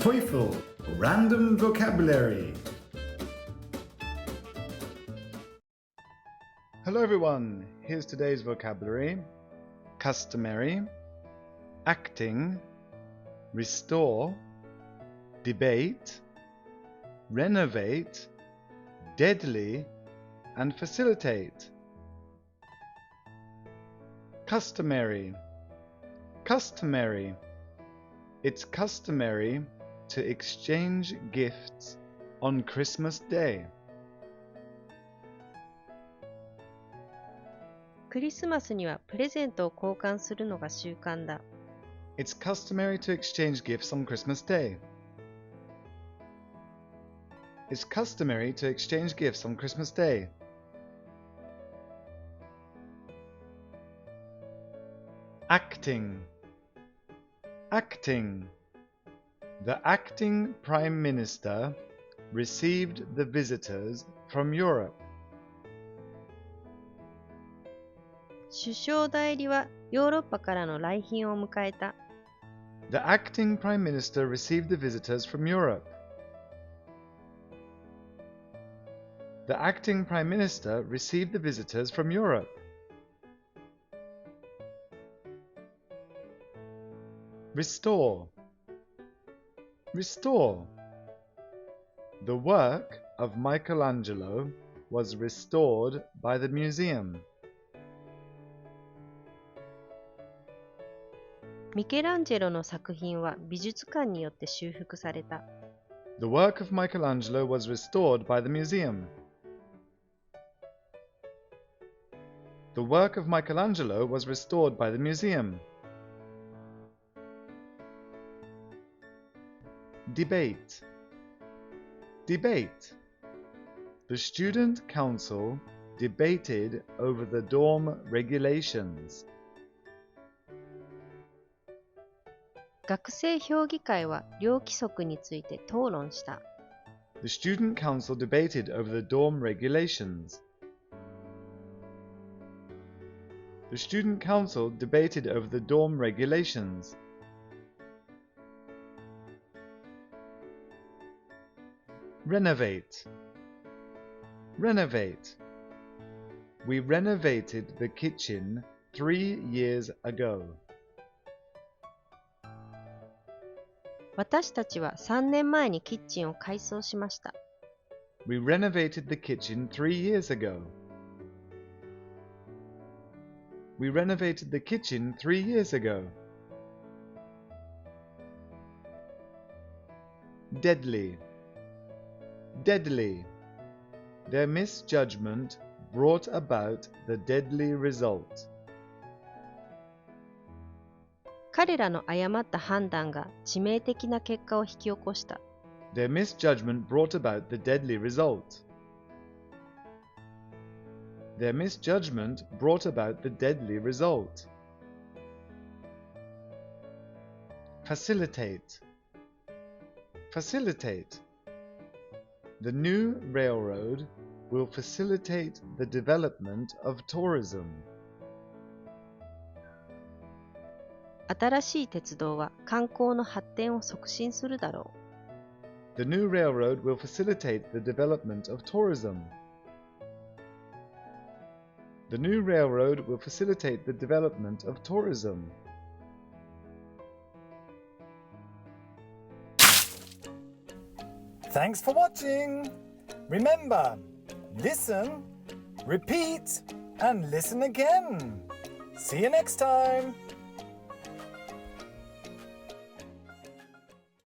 TOEFL Random Vocabulary. Hello everyone, here's today's vocabulary. Customary, acting, restore, debate, renovate, deadly, and facilitate. Customary. Customary. It's customary to exchange gifts on Christmas Day. クリスマスにはプレゼントを交換するのが習慣だ。It's customary to exchange gifts on Christmas Day. It's customary to exchange gifts on Christmas Day. Acting. Acting. The acting Prime Minister received the visitors from Europe. 首相代理はヨーロッパからの来賓を迎えた。The acting Prime Minister received the visitors from Europe. The acting Prime Minister received the visitors from Europe. Restore. Restore. The work of Michelangelo was restored by the museum. ミケランジェロの作品は美術館によって修復された。The work of Michelangelo was restored by the museum. The work of Michelangelo was restored by the museum. Debate. Debate. The student council debated over the dorm regulations. 学生評議会は寮規則について討論した。The student council debated over the dorm regulations. The student council debated over the dorm regulations. Renovate. Renovate. We renovated the kitchen 3 years ago. 私たちは3年前にキッチンを改装しました。We renovated the kitchen 3 years ago. We renovated the kitchen 3 years ago. Deadly. Deadly. Their misjudgment brought about the deadly result. 彼らの誤った判断が致命的な結果を引き起こした。Their misjudgment brought about the deadly result. Their misjudgment brought about the deadly result. Facilitate. Facilitate. The new railroad will facilitate the development of tourism. 新しい鉄道は観光の発展を促進するだろう。The new railroad will facilitate the development of tourism. The new railroad will facilitate the development of tourism. Thanks for watching. Remember, listen, repeat, and listen again. See you next time.